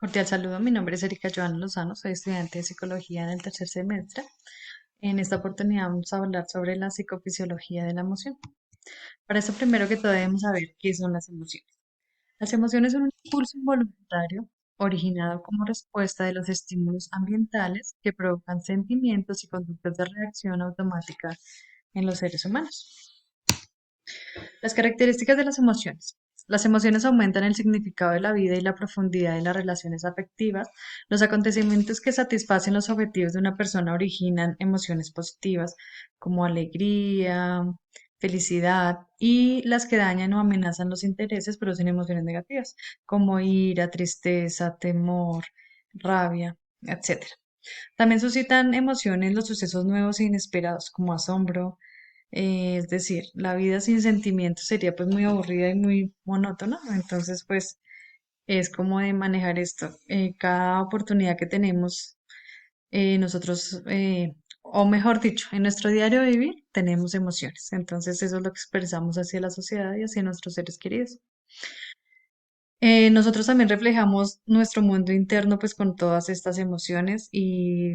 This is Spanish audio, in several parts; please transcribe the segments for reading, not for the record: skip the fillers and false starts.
Cordial saludo, mi nombre es Erika Joana Lozano, soy estudiante de psicología en el tercer semestre. En esta oportunidad vamos a hablar sobre la psicofisiología de la emoción. Para eso, primero que todo, debemos saber qué son las emociones. Las emociones son un impulso involuntario originado como respuesta de los estímulos ambientales que provocan sentimientos y conductas de reacción automática en los seres humanos. Las características de las emociones. Las emociones aumentan el significado de la vida y la profundidad de las relaciones afectivas. Los acontecimientos que satisfacen los objetivos de una persona originan emociones positivas como alegría, felicidad, y las que dañan o amenazan los intereses producen emociones negativas como ira, tristeza, temor, rabia, etcétera. También suscitan emociones los sucesos nuevos e inesperados como asombro, es decir, la vida sin sentimientos sería pues muy aburrida y muy monótona. Entonces, pues es como de manejar esto. Cada oportunidad que tenemos, nosotros, o mejor dicho, en nuestro diario vivir tenemos emociones. Entonces, eso es lo que expresamos hacia la sociedad y hacia nuestros seres queridos. Nosotros también reflejamos nuestro mundo interno pues con todas estas emociones y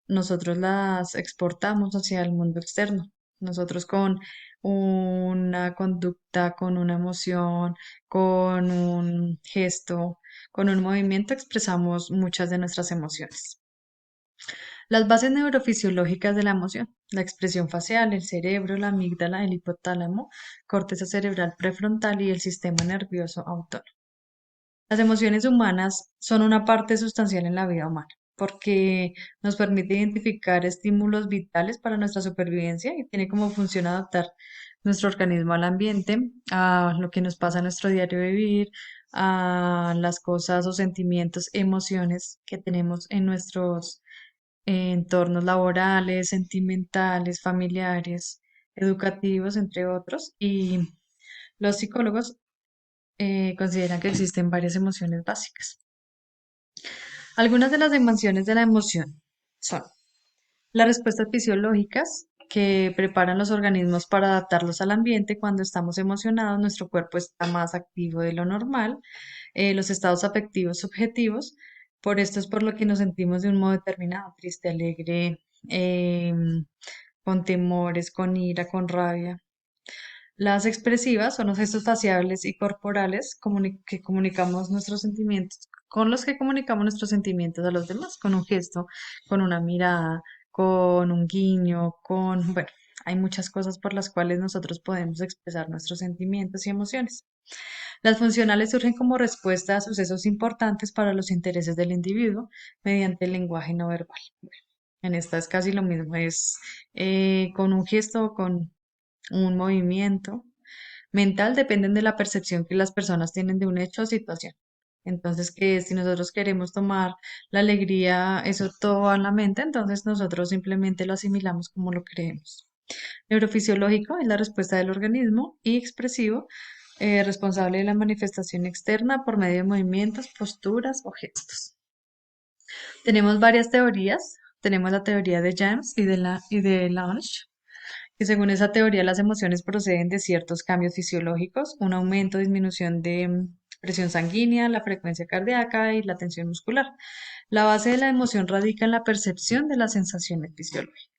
nosotros las exportamos hacia el mundo externo. Nosotros con una conducta, con una emoción, con un gesto, con un movimiento expresamos muchas de nuestras emociones. Las bases neurofisiológicas de la emoción, la expresión facial, el cerebro, la amígdala, el hipotálamo, corteza cerebral prefrontal y el sistema nervioso autónomo. Las emociones humanas son una parte sustancial en la vida humana porque nos permite identificar estímulos vitales para nuestra supervivencia y tiene como función adaptar nuestro organismo al ambiente, a lo que nos pasa en nuestro diario vivir, a las cosas o sentimientos, emociones que tenemos en nuestros entornos laborales, sentimentales, familiares, educativos, entre otros. Y los psicólogos consideran que existen varias emociones básicas. Algunas de las dimensiones de la emoción son las respuestas fisiológicas que preparan los organismos para adaptarlos al ambiente. Cuando estamos emocionados, nuestro cuerpo está más activo de lo normal. Los estados afectivos subjetivos, por esto es por lo que nos sentimos de un modo determinado, triste, alegre, con temores, con ira, con rabia. Las expresivas son los gestos faciales y corporales que comunicamos nuestros sentimientos, con los que comunicamos nuestros sentimientos a los demás, con un gesto, con una mirada, con un guiño, bueno, hay muchas cosas por las cuales nosotros podemos expresar nuestros sentimientos y emociones. Las funcionales surgen como respuesta a sucesos importantes para los intereses del individuo mediante el lenguaje no verbal. En esta es casi lo mismo, es con un gesto, con un movimiento mental, dependen de la percepción que las personas tienen de un hecho o situación. Entonces, que si nosotros queremos tomar la alegría, eso todo va en la mente, entonces nosotros simplemente lo asimilamos como lo creemos. Neurofisiológico es la respuesta del organismo y expresivo, responsable de la manifestación externa por medio de movimientos, posturas o gestos. Tenemos varias teorías. Tenemos la teoría de James y de Lange, que según esa teoría las emociones proceden de ciertos cambios fisiológicos, un aumento o disminución de presión sanguínea, la frecuencia cardíaca y la tensión muscular. La base de la emoción radica en la percepción de las sensaciones fisiológicas.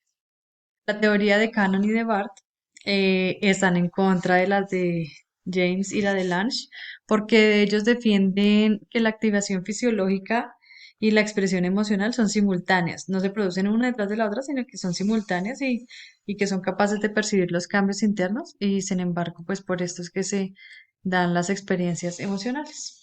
La teoría de Cannon y de Barth están en contra de las de James y la de Lange, porque ellos defienden que la activación fisiológica y la expresión emocional son simultáneas, no se producen una detrás de la otra, sino que son simultáneas y que son capaces de percibir los cambios internos y sin embargo, pues por esto es que se dan las experiencias emocionales.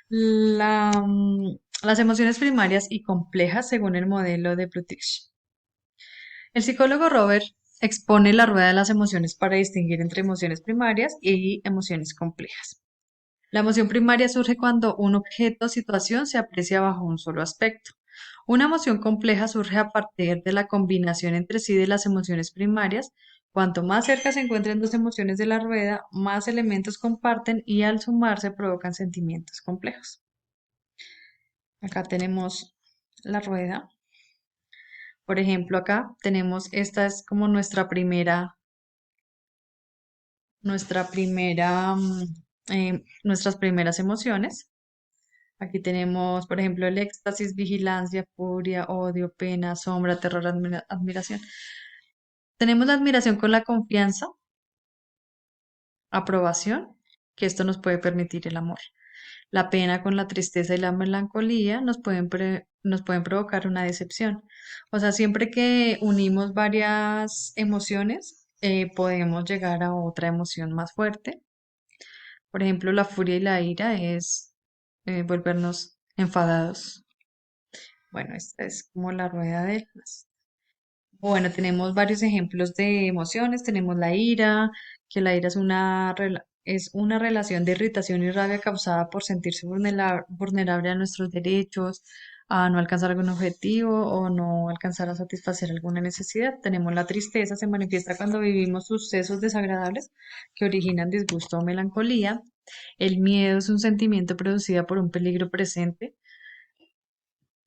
Las emociones primarias y complejas según el modelo de Plutich. El psicólogo Robert expone la rueda de las emociones para distinguir entre emociones primarias y emociones complejas. La emoción primaria surge cuando un objeto o situación se aprecia bajo un solo aspecto. Una emoción compleja surge a partir de la combinación entre sí de las emociones primarias. Cuanto más cerca se encuentren dos emociones de la rueda, más elementos comparten y al sumarse provocan sentimientos complejos. Acá tenemos la rueda. Por ejemplo, acá tenemos, esta es como nuestra primera nuestras primeras emociones. Aquí tenemos, por ejemplo, el éxtasis, vigilancia, furia, odio, pena, sombra, terror, admiración. Tenemos la admiración con la confianza, aprobación, que esto nos puede permitir el amor. La pena con la tristeza y la melancolía nos pueden provocar una decepción. O sea, siempre que unimos varias emociones, podemos llegar a otra emoción más fuerte. Por ejemplo, la furia y la ira es volvernos enfadados. Bueno, esta es como la rueda de las. Bueno, tenemos varios ejemplos de emociones. Tenemos la ira, que la ira es una relación de irritación y rabia causada por sentirse vulnerable a nuestros derechos, a no alcanzar algún objetivo o no alcanzar a satisfacer alguna necesidad. Tenemos la tristeza, se manifiesta cuando vivimos sucesos desagradables que originan disgusto o melancolía. El miedo es un sentimiento producido por un peligro presente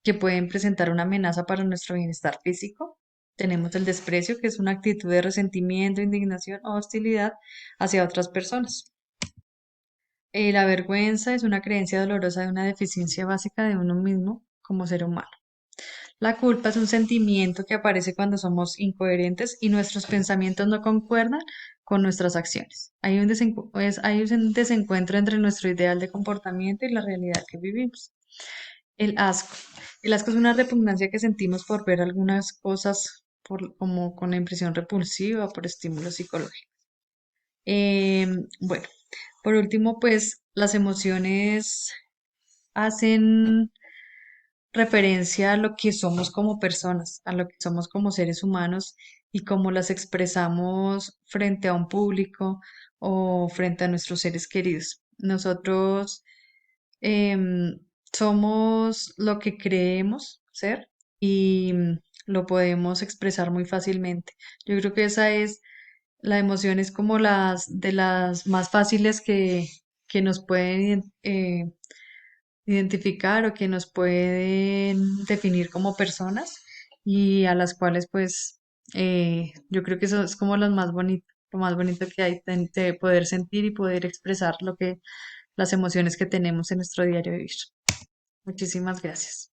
que pueden presentar una amenaza para nuestro bienestar físico. Tenemos el desprecio, que es una actitud de resentimiento, indignación o hostilidad hacia otras personas. La vergüenza es una creencia dolorosa de una deficiencia básica de uno mismo como ser humano. La culpa es un sentimiento que aparece cuando somos incoherentes y nuestros pensamientos no concuerdan con nuestras acciones. Hay un desencuentro entre nuestro ideal de comportamiento y la realidad que vivimos. El asco. El asco es una repugnancia que sentimos por ver algunas cosas como con la impresión repulsiva por estímulos psicológicos. Bueno, por último, pues las emociones hacen referencia a lo que somos como personas, a lo que somos como seres humanos y cómo las expresamos frente a un público o frente a nuestros seres queridos. Nosotros em, somos lo que creemos ser y lo podemos expresar muy fácilmente. Yo creo que esa es la emoción, es como las de las más fáciles que nos pueden identificar o que nos pueden definir como personas y a las cuales pues yo creo que eso es como lo más bonito que hay de poder sentir y poder expresar lo que las emociones que tenemos en nuestro diario vivir. Muchísimas gracias.